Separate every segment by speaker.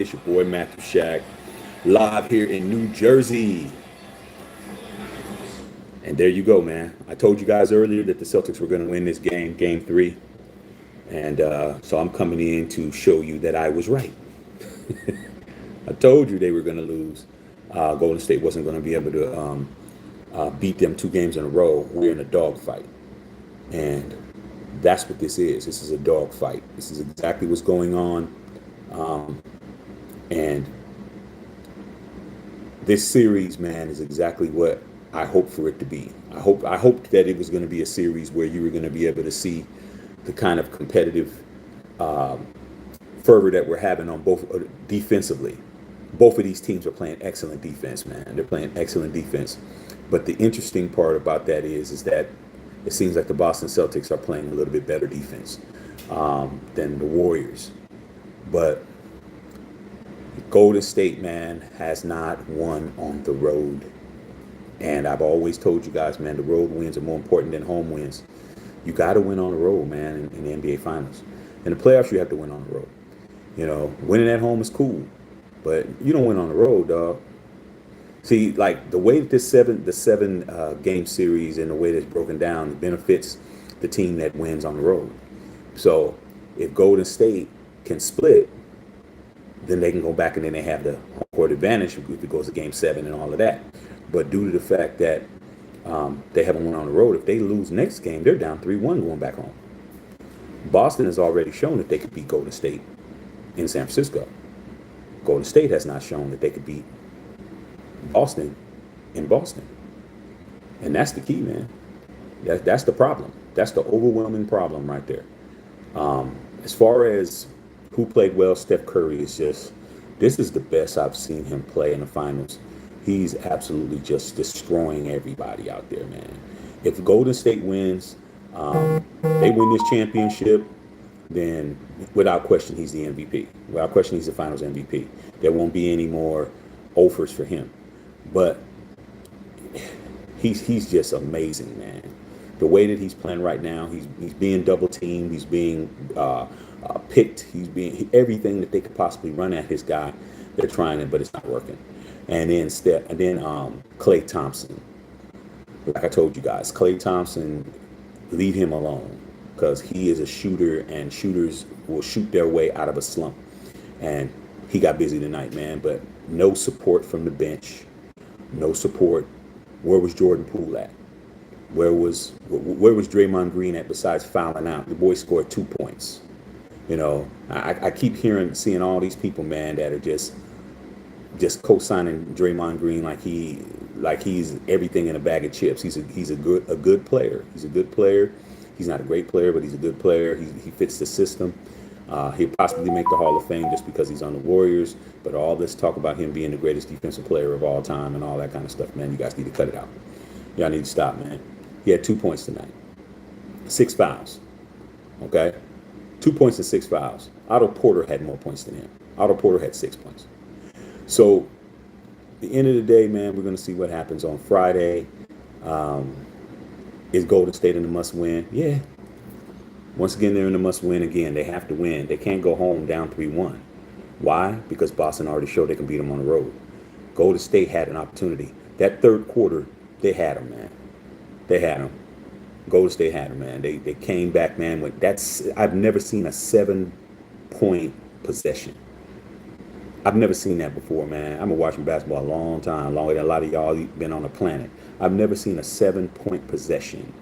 Speaker 1: It's your boy Matthew Shack, live here in New Jersey. And there you go, man. I told you guys earlier that the Celtics were going to win this game, game three. And so I'm coming in to show you that I was right. I told you they were going to lose. Golden State wasn't going to be able to beat them 2 games in a row. We're in a dogfight. And that's what this is. This is a dogfight. This is exactly what's going on. And this series, man, is exactly what I hoped for it to be. I hoped that it was going to be a series where you were going to be able to see the kind of competitive fervor that we're having on both defensively. Both of these teams are playing excellent defense, man. They're playing excellent defense. But the interesting part about that is that it seems like the Boston Celtics are playing a little bit better defense than the Warriors. But Golden State, man, has not won on the road. And I've always told you guys, man, the road wins are more important than home wins. You got to win on the road, man, in the NBA Finals. In the playoffs, you have to win on the road. You know, winning at home is cool, but you don't win on the road, dog. See, like the way that the seven game series and the way that's broken down benefits the team that wins on the road. So if Golden State can split, then they can go back and then they have the home court advantage if it goes to game 7 and all of that. But due to the fact that they haven't won on the road, if they lose next game, they're down 3-1 going back home. Boston has already shown that they could beat Golden State in San Francisco. Golden State has not shown that they could beat Boston in Boston. And that's the key, man. That's the problem. That's the overwhelming problem right there. As far as who played well, Steph Curry is just, this is the best I've seen him play in the finals. He's absolutely just destroying everybody out there, man. If Golden State wins, they win this championship, then without question, he's the MVP. Without question, he's the finals MVP. There won't be any more offers for him. But he's just amazing, man. The way that he's playing right now, he's being double teamed, he's being picked, he's being everything that they could possibly run at his guy. They're trying it, but it's not working. And then Klay Thompson. Like I told you guys, Klay Thompson, leave him alone because he is a shooter, and shooters will shoot their way out of a slump. And he got busy tonight, man. But no support from the bench, no support. Where was Jordan Poole at? Where was Draymond Green at besides fouling out? The boy scored 2 points. You know, I keep seeing all these people, man, that are just co-signing Draymond Green like he's everything in a bag of chips. He's a good player. He's a good player. He's not a great player, but he's a good player. He fits the system. He'll possibly make the Hall of Fame just because he's on the Warriors. But all this talk about him being the greatest defensive player of all time and all that kind of stuff, man, you guys need to cut it out. Y'all need to stop, man. He had 2 points tonight. 6 fouls. Okay? 2 points and 6 fouls. Otto Porter had more points than him. Otto Porter had 6 points. So, at the end of the day, man, we're going to see what happens on Friday. Is Golden State in the must-win? Yeah. Once again, they're in the must-win again. They have to win. They can't go home down 3-1. Why? Because Boston already showed they can beat them on the road. Golden State had an opportunity. That third quarter, they had them, man. They had them. Golden State had them, man. They came back, man. I've never seen a 7-point possession. I've never seen that before, man. I've been watching basketball a long time, longer than a lot of y'all been on the planet. I've never seen a 7-point possession.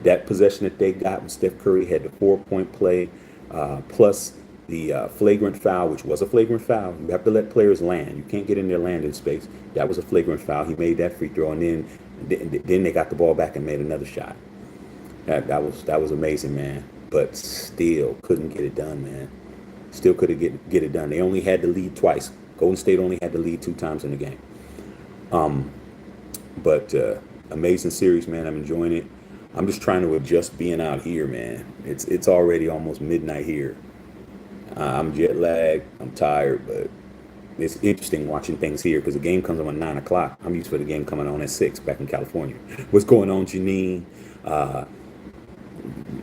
Speaker 1: That possession that they got when Steph Curry had the 4-point play, plus the flagrant foul, which was a flagrant foul. You have to let players land. You can't get in their landing space. That was a flagrant foul. He made that free throw, and then they got the ball back and made another shot. That was amazing, man. But still couldn't get it done, man. Still couldn't get it done. They only had the lead twice. Golden State only had the lead 2 times in the game. But amazing series, man. I'm enjoying it. I'm just trying to adjust being out here, man. It's already almost midnight here. I'm jet lagged. I'm tired, but it's interesting watching things here because the game comes on at 9 o'clock. I'm used for the game coming on at 6 back in California. What's going on, Janine?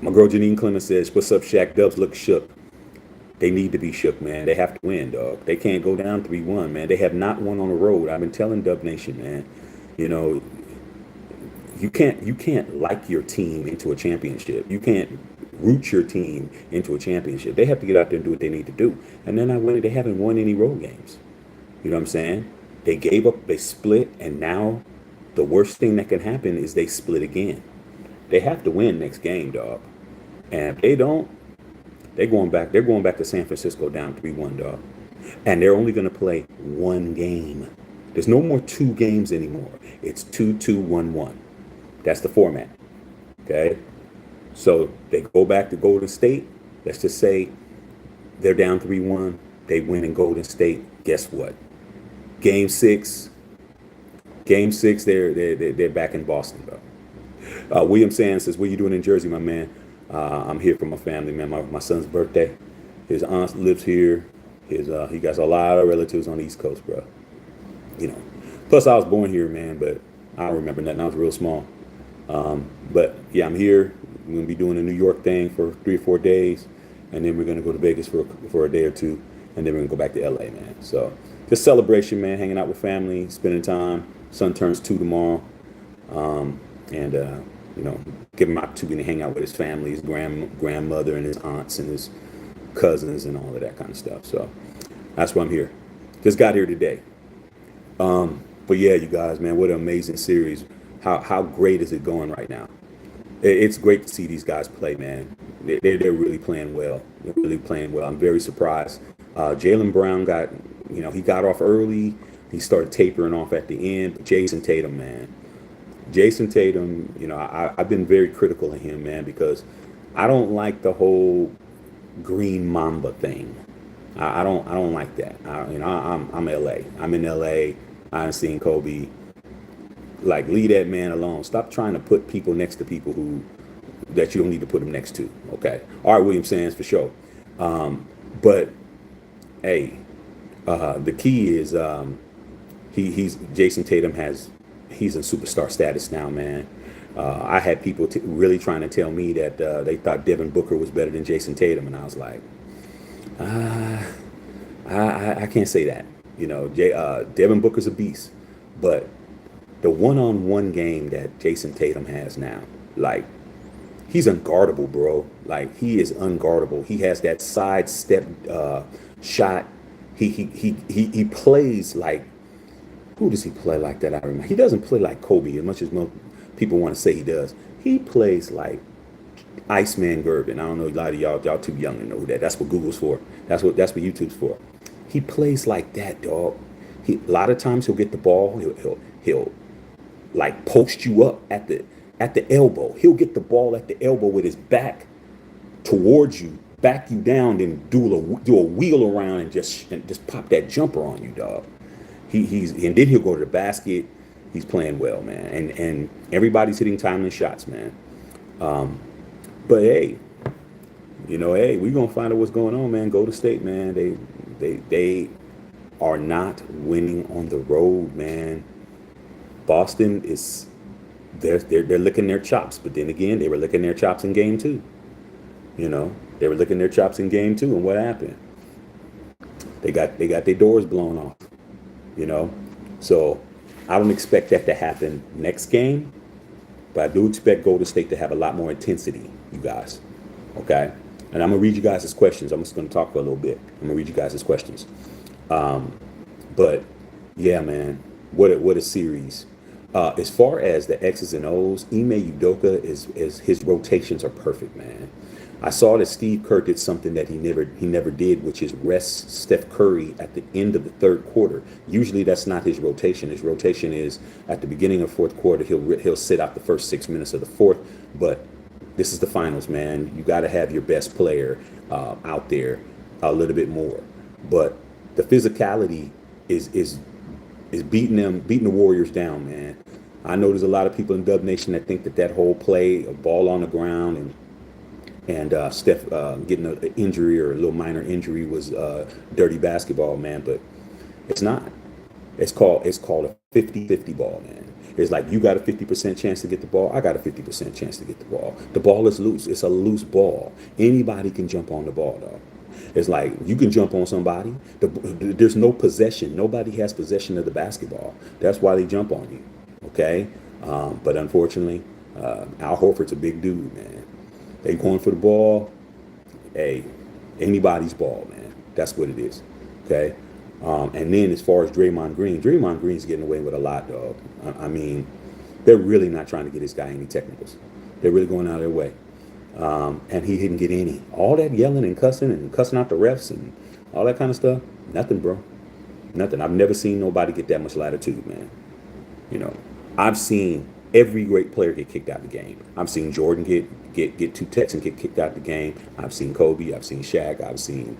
Speaker 1: My girl Janine Clemens says, "What's up, Shaq? Dubs look shook." They need to be shook, man. They have to win, dog. They can't go down 3-1, man. They have not won on the road. I've been telling Dub Nation, man. You know, you can't like your team into a championship. You can't root your team into a championship. They have to get out there and do what they need to do. And then they haven't won any road games. You know what I'm saying? They gave up, they split, and now the worst thing that can happen is they split again. They have to win next game, dog. And if they don't, they're going back to San Francisco down 3-1, dog. And they're only going to play one game. There's no more two games anymore. It's 2-2-1-1. That's the format. Okay? So they go back to Golden State. Let's just say they're down 3-1. They win in Golden State. Guess what? Game six, they're back in Boston, bro. William Sands says, "What are you doing in Jersey, my man?" I'm here for my family, man. My son's birthday. His aunt lives here. He got a lot of relatives on the East Coast, bro. You know. Plus, I was born here, man, but I don't remember nothing. I was real small. But yeah, I'm here. We're gonna be doing a New York thing for 3 or 4 days, and then we're gonna go to Vegas for a day or two, and then we're gonna go back to LA, man. So just celebration, man. Hanging out with family, spending time. Son turns 2 tomorrow, and you know, give him opportunity to hang out with his family, his grandmother, and his aunts, and his cousins, and all of that kind of stuff. So that's why I'm here. Just got here today. But yeah, you guys, man, what an amazing series. How great is it going right now? It's great to see these guys play, man. They're really playing well. They're really playing well. I'm very surprised. Jaylen Brown he got off early. He started tapering off at the end. But Jason Tatum, man. Jason Tatum, I've been very critical of him, man, because I don't like the whole green mamba thing. I don't like that. I'm LA. I'm in LA. I've seen Kobe. Like, leave that man alone. Stop trying to put people next to people that you don't need to put them next to. Okay. All right, William Sands, for sure. But hey, the key is Jason Tatum he's in superstar status now, man. I had people really trying to tell me that they thought Devin Booker was better than Jason Tatum, and I was like, I can't say that. Devin Booker's a beast, but the one-on-one game that Jason Tatum has now, like, he's unguardable, bro. Like, he is unguardable. He has that sidestep shot. He plays like, who does he play like that? I remember. He doesn't play like Kobe as much as most people want to say he does. He plays like Iceman Gervin. I don't know, a lot of y'all too young to know that. That's what Google's for. That's what YouTube's for. He plays like that, dog. A lot of times he'll get the ball. He'll like post you up at the elbow. He'll get the ball at the elbow with his back towards you, back you down, then do a wheel around and just pop that jumper on you, dog. And then he'll go to the basket. He's playing well, man, and everybody's hitting timely shots, man. But hey, we're gonna find out what's going on, man. Golden State, man, they are not winning on the road, man. Boston they're licking their chops, but then again, they were licking their chops in game 2. They were licking their chops in game 2, and what happened? They got their doors blown off. So I don't expect that to happen next game, but I do expect Golden State to have a lot more intensity, you guys. Okay? And I'm gonna read you guys' questions. I'm just gonna talk for a little bit. I'm gonna read you guys' questions. But yeah, man, what a series. As far as the X's and O's, Ime Udoka is his rotations are perfect, man. I saw that Steve Kerr did something that he never did, which is rest Steph Curry at the end of the third quarter. Usually that's not his rotation. His rotation is at the beginning of fourth quarter. He'll sit out the first 6 minutes of the fourth. But this is the finals, man. You got to have your best player out there a little bit more. But the physicality is beating the Warriors down, man. I know there's a lot of people in Dub Nation that think that whole play, a ball on the ground, and Steph getting an injury or a little minor injury was dirty basketball, man. But it's not. It's called a 50-50 ball, man. It's like you got a 50% chance to get the ball. I got a 50% chance to get the ball. The ball is loose. It's a loose ball. Anybody can jump on the ball, dog. It's like you can jump on somebody. There's no possession. Nobody has possession of the basketball. That's why they jump on you. Okay, but unfortunately, Al Horford's a big dude, man. They going for the ball. Hey, anybody's ball, man. That's what it is. Okay. And then as far as Draymond Green's getting away with a lot, dog. I mean, they're really not trying to get this guy any technicals. They're really going out of their way. And he didn't get any. All that yelling and cussing out the refs and all that kind of stuff. Nothing, bro. Nothing. I've never seen nobody get that much latitude, man. You know, I've seen every great player get kicked out of the game. I've seen Jordan get two techs and get kicked out of the game. I've seen Kobe. I've seen Shaq. I've seen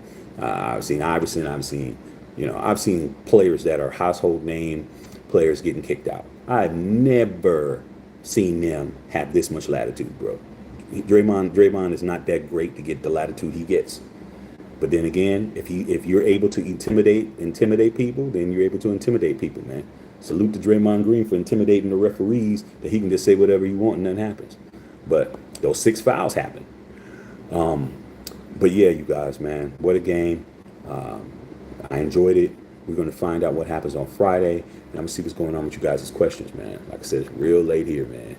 Speaker 1: Iverson. I've seen players that are household name players getting kicked out. I've never seen them have this much latitude, bro. Draymond is not that great to get the latitude he gets. But then again, if you're able to intimidate people, then you're able to intimidate people, man. Salute to Draymond Green for intimidating the referees that he can just say whatever you want and nothing happens. But those 6 fouls happen. But yeah, you guys, man, what a game. I enjoyed it. We're going to find out what happens on Friday. And I'm going to see what's going on with you guys' questions, man. Like I said, it's real late here, man.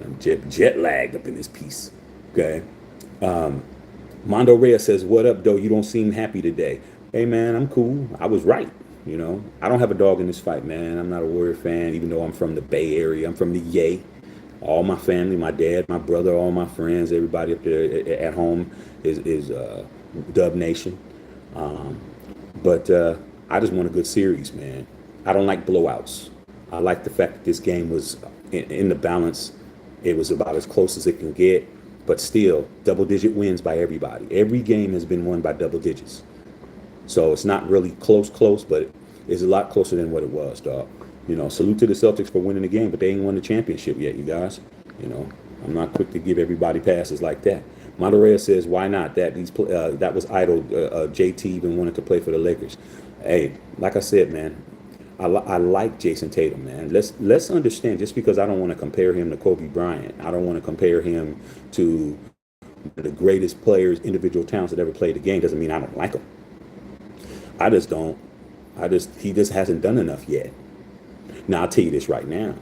Speaker 1: I'm jet lagged up in this piece. Okay. Mondo Reyes says, what up, though? You don't seem happy today. Hey, man, I'm cool. I was right. You know, I don't have a dog in this fight, man. I'm not a Warrior fan, even though I'm from the Bay Area. I'm from the Yay. All my family, my dad, my brother, all my friends, everybody up there at home is Dub Nation. But I just want a good series, man. I don't like blowouts. I like the fact that this game was in the balance. It was about as close as it can get, but still double-digit wins by everybody. Every game has been won by double digits. So it's not really close, but it's a lot closer than what it was, dog. You know, salute to the Celtics for winning the game, but they ain't won the championship yet, you guys. You know, I'm not quick to give everybody passes like that. Monterey says, why not? That was idle. JT even wanted to play for the Lakers. Hey, like I said, man, I like Jason Tatum, man. Let's understand, just because I don't want to compare him to Kobe Bryant, I don't want to compare him to the greatest players, individual talents that ever played the game, doesn't mean I don't like him. I just don't. He just hasn't done enough yet. Now, I'll tell you this right now.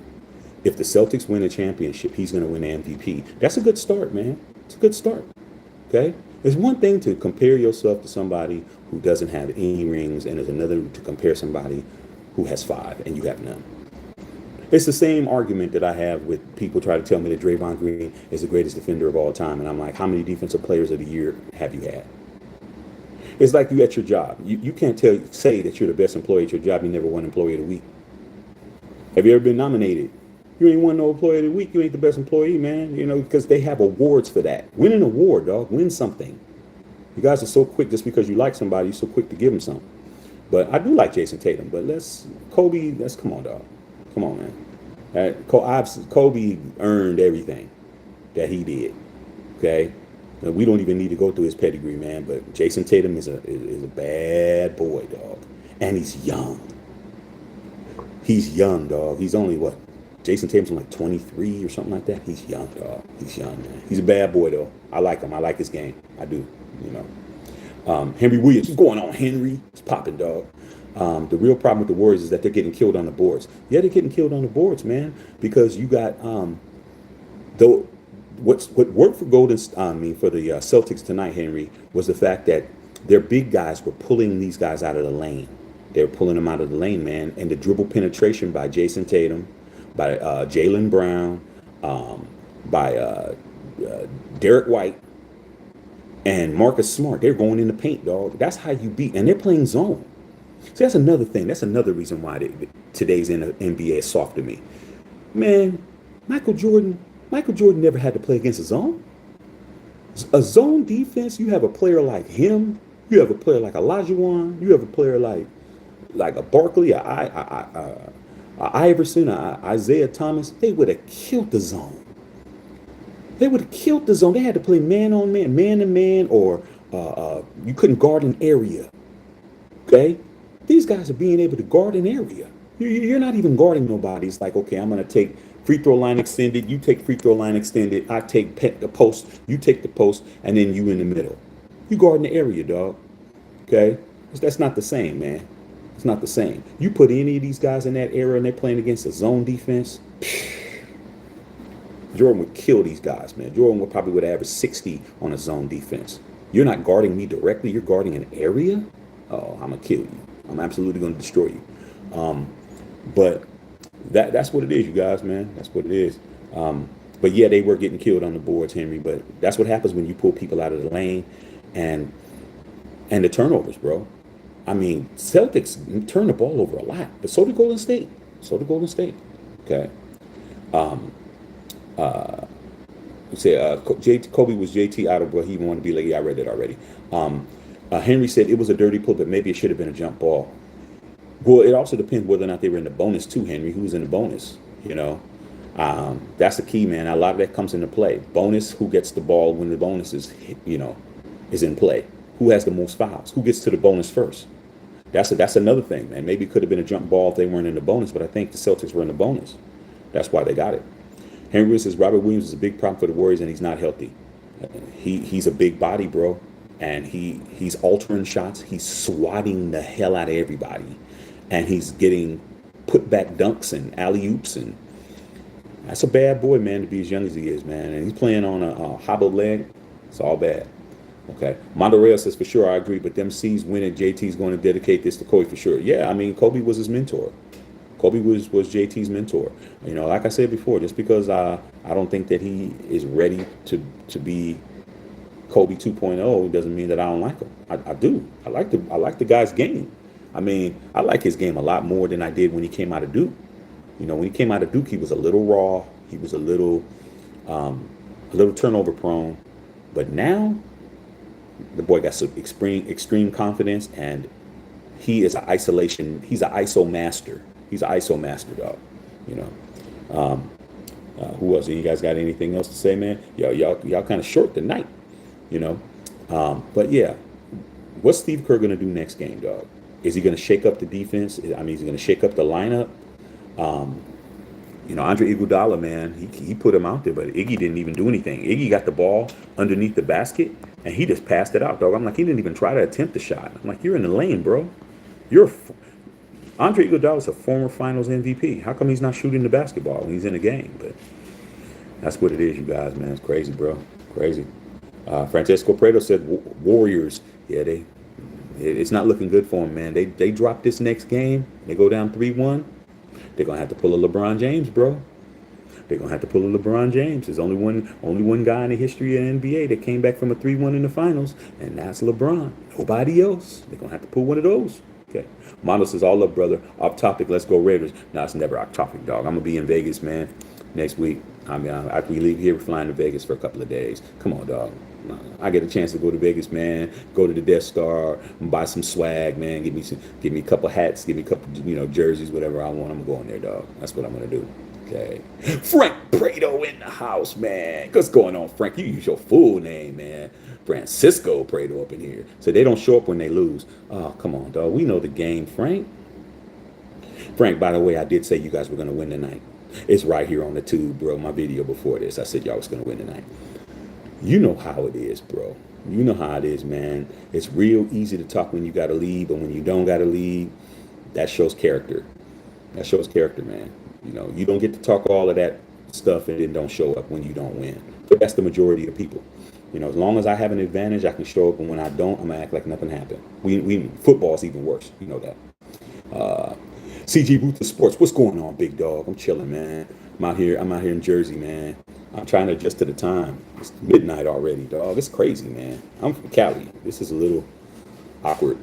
Speaker 1: If the Celtics win a championship, he's going to win MVP. That's a good start, man. It's a good start. Okay? It's one thing to compare yourself to somebody who doesn't have any rings, and there's another to compare somebody who has 5 and you have none. It's the same argument that I have with people try to tell me that Draymond Green is the greatest defender of all time. And I'm like, how many defensive players of the year have you had? It's like you at your job. You can't say that you're the best employee at your job. You never won Employee of the Week. Have you ever been nominated? You ain't won no Employee of the Week. You ain't the best employee, man. You know, because they have awards for that. Win an award, dog. Win something. You guys are so quick just because you like somebody. You're so quick to give them something. But I do like Jason Tatum. But come on, dog. Come on, man. Kobe earned everything that he did. Okay? We don't even need to go through his pedigree, man. But Jason Tatum is a bad boy, dog. And he's young. He's young, dog. He's only what? Jason Tatum's like 23 or something like that. He's young, dog. He's young, man. He's a bad boy, though. I like him. I like his game. I do, you know. Henry Williams. What's going on, Henry? It's popping, dog. The real problem with the Warriors is that they're getting killed on the boards. Yeah, they're getting killed on the boards, man. Because you got what worked for for the Celtics tonight, Henry, was the fact that their big guys were pulling these guys out of the lane. They were pulling them out of the lane, man. And the dribble penetration by Jason Tatum, by Jaylen Brown, by Derek White, and Marcus Smart. They're going in the paint, dog. That's how you beat. And they're playing zone. So that's another thing. That's another reason why today's NBA is soft to me. Man, Michael Jordan never had to play against a zone. A zone defense, you have a player like him. You have a player like Olajuwon. You have a player like a Barkley, a Iverson, a Isaiah Thomas. They would have killed the zone. They would have killed the zone. They had to play man on man, man to man, or you couldn't guard an area. Okay? These guys are being able to guard an area. You're not even guarding nobody. It's like, okay, I'm going to take free throw line extended. You take free throw line extended. I take the post. You take the post, and then you in the middle. You guarding the area, dog. Okay, that's not the same, man. It's not the same. You put any of these guys in that era and they're playing against a zone defense, Jordan would kill these guys, man. Jordan would average 60 on a zone defense. You're not guarding me directly. You're guarding an area. Oh, I'm gonna kill you. I'm absolutely gonna destroy you. But that's what it is, you guys, man. That's what it is. But yeah, they were getting killed on the boards, Henry. But that's what happens when you pull people out of the lane, and the turnovers, bro. I mean, Celtics turn the ball over a lot, but so did Golden State. So did Golden State. Okay. Say Kobe was JT out of what he wanted to be like. Yeah, I read it already. Henry said it was a dirty pull, but maybe it should have been a jump ball. Well, it also depends whether or not they were in the bonus too, Henry. Who's in the bonus? You know, that's the key, man. A lot of that comes into play. Bonus, who gets the ball when the bonus is, is in play? Who has the most fouls? Who gets to the bonus first? That's another thing, man. Maybe it could have been a jump ball if they weren't in the bonus, but I think the Celtics were in the bonus. That's why they got it. Henry says Robert Williams is a big problem for the Warriors, and he's not healthy. He's a big body, bro, and he's altering shots. He's swatting the hell out of everybody, and he's getting put back dunks and alley oops, and that's a bad boy, man, to be as young as he is, man. And he's playing on a hobbled leg. It's all bad. Okay. Monterey says, for sure, I agree, but them C's winning, JT's going to dedicate this to Kobe for sure. Yeah, I mean, Kobe was his mentor. Kobe was JT's mentor. Like I said before, just because I don't think that he is ready to be Kobe 2.0 doesn't mean that I don't like him. I do. I like the guy's game. I mean, I like his game a lot more than I did when he came out of Duke. When he came out of Duke, he was a little raw. He was a little turnover prone. But now, the boy got some extreme confidence, and he is an isolation. He's an ISO master. He's an ISO master, dog. Who else? You guys got anything else to say, man? Y'all kind of short tonight, But yeah, what's Steve Kerr gonna do next game, dog? Is he gonna shake up the defense? I mean, is he gonna shake up the lineup? Andre Iguodala, man, he put him out there, but Iggy didn't even do anything. Iggy got the ball underneath the basket, and he just passed it out, dog. I'm like, he didn't even try to attempt the shot. I'm like, you're in the lane, bro. Andre Iguodala's a former Finals MVP. How come he's not shooting the basketball when he's in the game? But that's what it is, you guys, man. It's crazy, bro. Crazy. Francesco Prado said Warriors. Yeah, it's not looking good for them, man. They drop this next game. They go down 3-1. They're gonna have to pull a LeBron James, bro. They're gonna have to pull a LeBron James. There's only one guy in the history of the NBA that came back from a 3-1 in the finals, and that's LeBron. Nobody else. They're gonna have to pull one of those. Okay. Mondo says, all up, brother. Off topic, let's go Raiders. No, it's never off topic, dog. I'm gonna be in Vegas, man, next week. I mean, after we leave here, we're flying to Vegas for a couple of days. Come on, dog. I get a chance to go to Vegas, man. Go to the Death Star and buy some swag, man. Give me a couple hats, give me a couple, jerseys, whatever I want. I'm going there, dog. That's what I'm gonna do. Okay. Frank Prado in the house, man. What's going on, Frank? You use your full name, man. Francisco Prado up in here. So they don't show up when they lose. Oh, come on, dog. We know the game, Frank. Frank, by the way, I did say you guys were gonna win tonight. It's right here on the tube, bro. My video before this, I said y'all was gonna win tonight. You know how it is, bro. You know how it is, man. It's real easy to talk when you got to lead, but when you don't got to lead, that shows character. That shows character, man. You don't get to talk all of that stuff and then don't show up when you don't win. But that's the majority of people. As long as I have an advantage, I can show up, and when I don't, I'm gonna act like nothing happened. Football's even worse. You know that. CG Booth of Sports. What's going on, big dog? I'm chilling, man. I'm out here in Jersey, man. I'm trying to adjust to the time. It's midnight already, dog. It's crazy, man. I'm from Cali. This is a little awkward.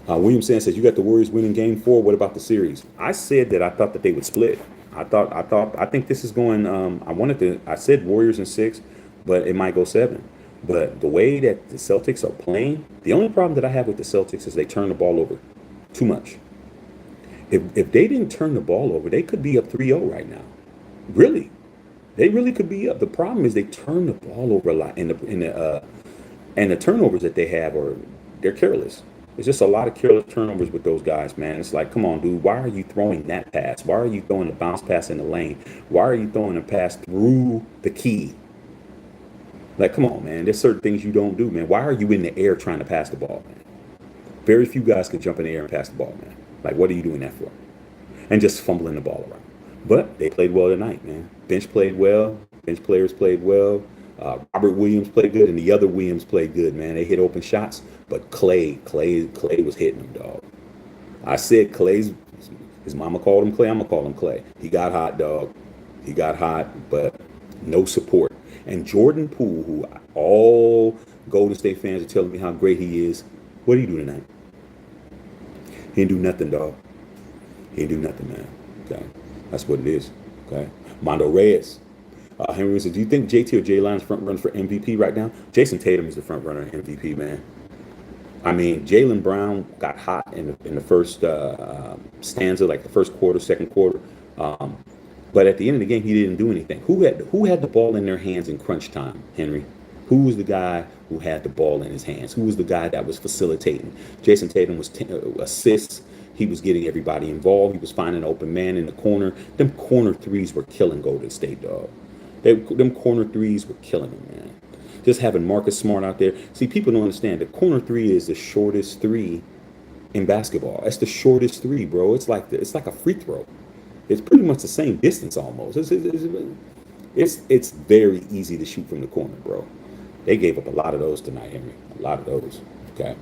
Speaker 1: William Sand says, you got the Warriors winning game 4. What about the series? I said that I thought that they would split. I think this is going, I said Warriors in 6, but it might go 7. But the way that the Celtics are playing, the only problem that I have with the Celtics is they turn the ball over too much. If they didn't turn the ball over, they could be up 3-0 right now. Really. They really could be up. The problem is they turn the ball over a lot, and the turnovers that they have they're careless. There's just a lot of careless turnovers with those guys, man. It's like, come on, dude, why are you throwing that pass? Why are you throwing the bounce pass in the lane? Why are you throwing a pass through the key? Like, come on, man. There's certain things you don't do, man. Why are you in the air trying to pass the ball, man? Very few guys can jump in the air and pass the ball, man. Like, what are you doing that for? And just fumbling the ball around. But they played well tonight, man. Bench played well. Bench players played well. Robert Williams played good, and the other Williams played good, man. They hit open shots, but Clay was hitting them, dog. I said his mama called him Clay. I'm gonna call him Clay. He got hot, dog. He got hot, but no support. And Jordan Poole, who all Golden State fans are telling me how great he is, what did he do tonight? He didn't do nothing, dog. He didn't do nothing, man. Okay, that's what it is. Okay, Mondo Reyes. Henry says, do you think JT or Jay Lyons front runner for MVP right now? Jason Tatum is the front runner MVP, man. I mean, Jaylen Brown got hot in the first stanza, like the first quarter, second quarter. But at the end of the game, he didn't do anything. Who had the ball in their hands in crunch time, Henry? Who was the guy who had the ball in his hands? Who was the guy that was facilitating? Jason Tatum was assists. He was getting everybody involved. He was finding an open man in the corner. Them corner threes were killing Golden State, dog. Them corner threes were killing them, man. Just having Marcus Smart out there. See, people don't understand. The corner three is the shortest three in basketball. It's the shortest three, bro. It's like a free throw. It's pretty much the same distance almost. It's very easy to shoot from the corner, bro. They gave up a lot of those tonight, Henry. A lot of those. Okay.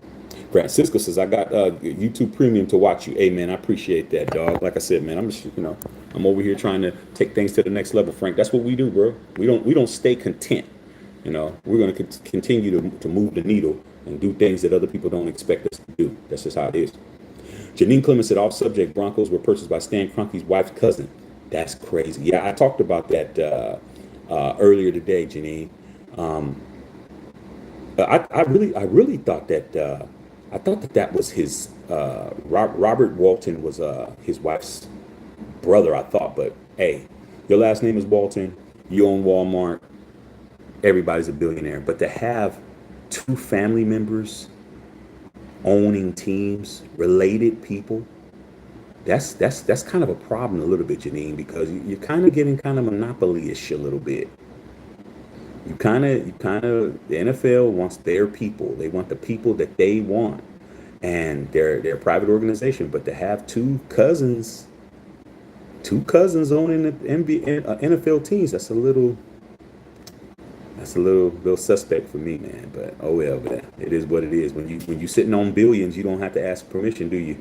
Speaker 1: Francisco says, I got YouTube Premium to watch you. Hey, man, I appreciate that, dog. Like I said, man, I'm over here trying to take things to the next level, Frank. That's what we do, bro. We don't stay content. We're going to continue to move the needle and do things that other people don't expect us to do. That's just how it is. Janine Clemens said, off subject, Broncos were purchased by Stan Kroenke's wife's cousin. That's crazy. Yeah, I talked about that earlier today, Janine. I really thought that that was his Robert Walton was his wife's brother, I thought. But hey, your last name is Walton. You own Walmart. Everybody's a billionaire. But to have two family members owning teams, related people, that's kind of a problem a little bit, Janine, because you're kind of getting kind of monopoly-ish a little bit. The NFL wants their people. They want the people that they want, and they're a private organization. But to have two cousins owning the NFL teams, that's a little suspect for me, man. But oh well, man. It is what it is. When you sitting on billions, you don't have to ask permission, do you?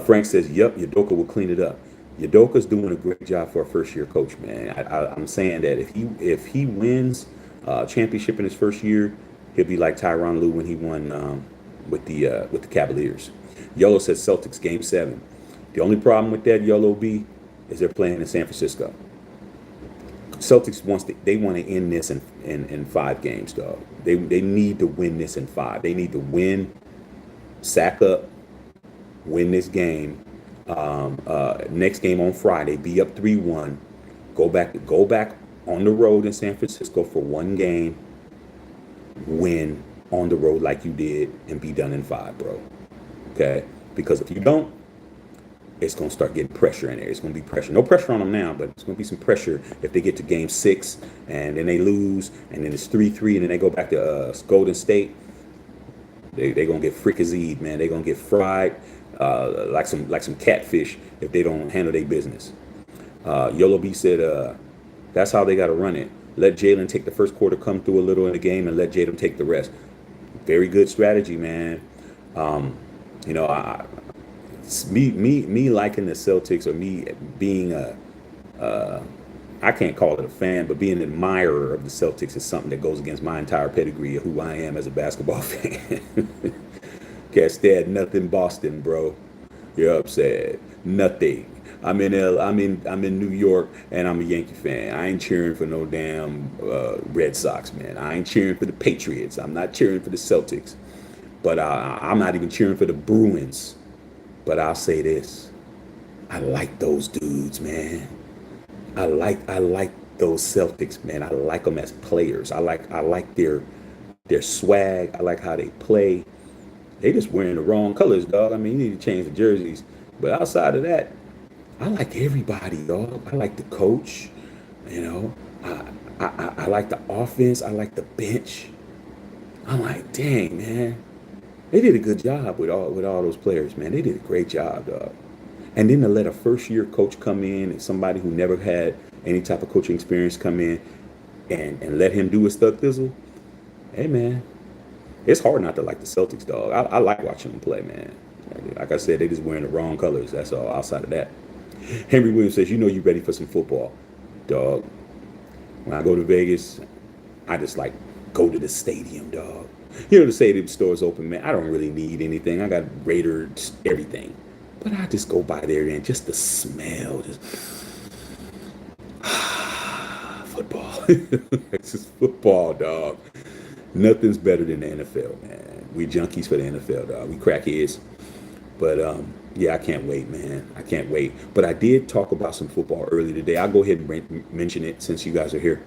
Speaker 1: Frank says, "Yep, Udoka will clean it up." Udoka's doing a great job for a first-year coach, man. I'm saying that if he wins championship in his first year, he'll be like Tyronn Lue when he won with the Cavaliers. Yolo says Celtics Game 7. The only problem with that, Yolo B, is they're playing in San Francisco. Celtics want to end this in 5 games, dog. They need to win this in 5. They need to win, sack up, win this game. Next game on Friday, be up 3-1. Go back on the road in San Francisco for 1 game. Win on the road like you did and be done in 5, bro. Okay? Because if you don't, it's going to start getting pressure in there. It's going to be pressure. No pressure on them now, but it's going to be some pressure if they get to game 6 and then they lose and then it's 3-3 and then they go back to Golden State. They're going to get fricasseed, man. They're going to get fried like some catfish if they don't handle their business. Yolo B said that's how they got to run it. Let Jalen take the first quarter, come through a little in the game, and let Jalen take the rest. Very good strategy, man. Me liking the Celtics, or me being I can't call it a fan, but being an admirer of the Celtics is something that goes against my entire pedigree of who I am as a basketball fan. Can't stand nothing Boston, bro. You're upset. Nothing. I'm in New York, and I'm a Yankee fan. I ain't cheering for no damn Red Sox, man. I ain't cheering for the Patriots. I'm not cheering for the Celtics. But I'm not even cheering for the Bruins. But I'll say this: I like those dudes, man. I like those Celtics, man. I like them as players. I like their swag. I like how they play. They just wearing the wrong colors, dog. I mean, you need to change the jerseys. But outside of that, I like everybody, dog. I like the coach. I like the offense. I like the bench. I'm like, dang, man. They did a good job with all those players, man. They did a great job, dog. And then to let a first year coach come in and somebody who never had any type of coaching experience come in and let him do his thug thizzle. Hey, man, it's hard not to like the Celtics, dog. I like watching them play, man. Like I said, they just wearing the wrong colors. That's all. Outside of that, Henry Williams says, "You know, you ready for some football, dog." When I go to Vegas, I just like go to the stadium, dog. You know, the stadium store's open, man. I don't really need anything. I got Raiders, everything. But I just go by there and just the smell, just football. It's just football, dog. Nothing's better than the NFL, man. We junkies for the NFL, dog. We crackheads. But yeah, I can't wait, man. I can't wait. But I did talk about some football earlier today. I'll go ahead and mention it since you guys are here.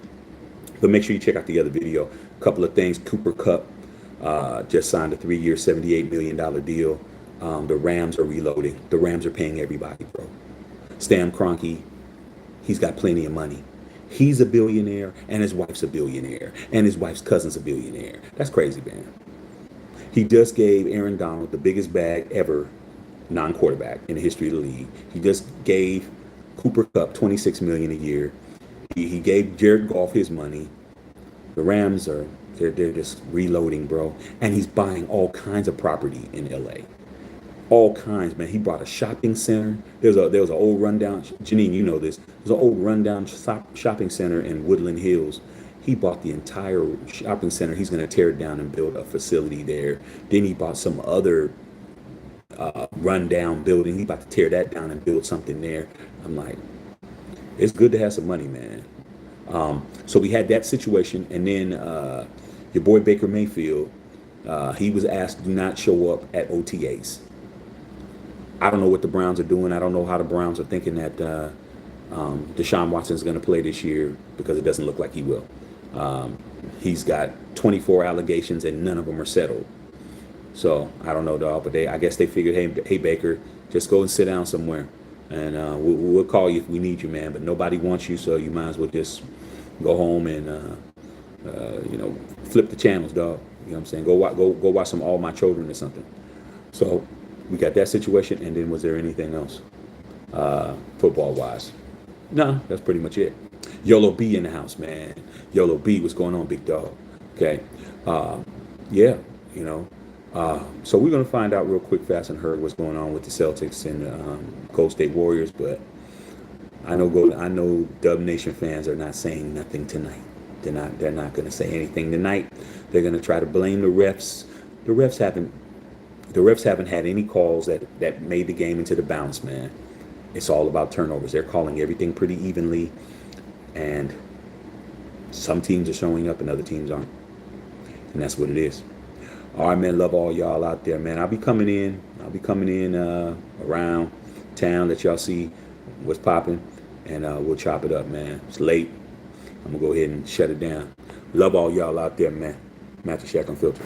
Speaker 1: But make sure you check out the other video. A couple of things. Cooper Kupp just signed a 3-year, $78 million deal. The Rams are reloading. The Rams are paying everybody, bro. Stan Kroenke, he's got plenty of money. He's a billionaire, and his wife's a billionaire, and his wife's cousin's a billionaire. That's crazy, man. He just gave Aaron Donald the biggest bag ever, non-quarterback, in the history of the league. He just gave Cooper Kupp $26 million a year. He gave Jared Goff his money. The Rams they're just reloading, bro. And he's buying all kinds of property in LA. All kinds, man. He bought a shopping center. There was an old rundown. Janine, you know this. There's an old rundown shopping center in Woodland Hills. He bought the entire shopping center. He's going to tear it down and build a facility there. Then he bought some other rundown building. He's about to tear that down and build something there. I'm like, it's good to have some money, man. So we had that situation, and then your boy Baker Mayfield, he was asked to not show up at OTAs. I don't know what the Browns are doing. I don't know how the Browns are thinking that Deshaun Watson is going to play this year, because it doesn't look like he will. He's got 24 allegations and none of them are settled. So I don't know, dog. But I guess they figured, hey Baker, just go and sit down somewhere, and we'll call you if we need you, man. But nobody wants you, so you might as well just go home and flip the channels, dog. You know what I'm saying? Go watch some All My Children or something. So we got that situation, and then was there anything else football wise? No, that's pretty much it. YOLO B in the house, man. YOLO B, what's going on, big dog? Okay. Yeah, you know. So we're going to find out real quick, fast and hurry, what's going on with the Celtics and Golden State Warriors. But I know Dub Nation fans are not saying nothing tonight. They're not going to say anything tonight. They're going to try to blame the refs. The refs haven't had any calls that made the game into the bounce, man. It's all about turnovers. They're calling everything pretty evenly, and some teams are showing up and other teams aren't. And that's what it is. All right, man. Love all y'all out there, man. I'll be coming in around town, let y'all see what's popping, and we'll chop it up, man. It's late. I'm going to go ahead and shut it down. Love all y'all out there, man. Matthew Shack Unfiltered.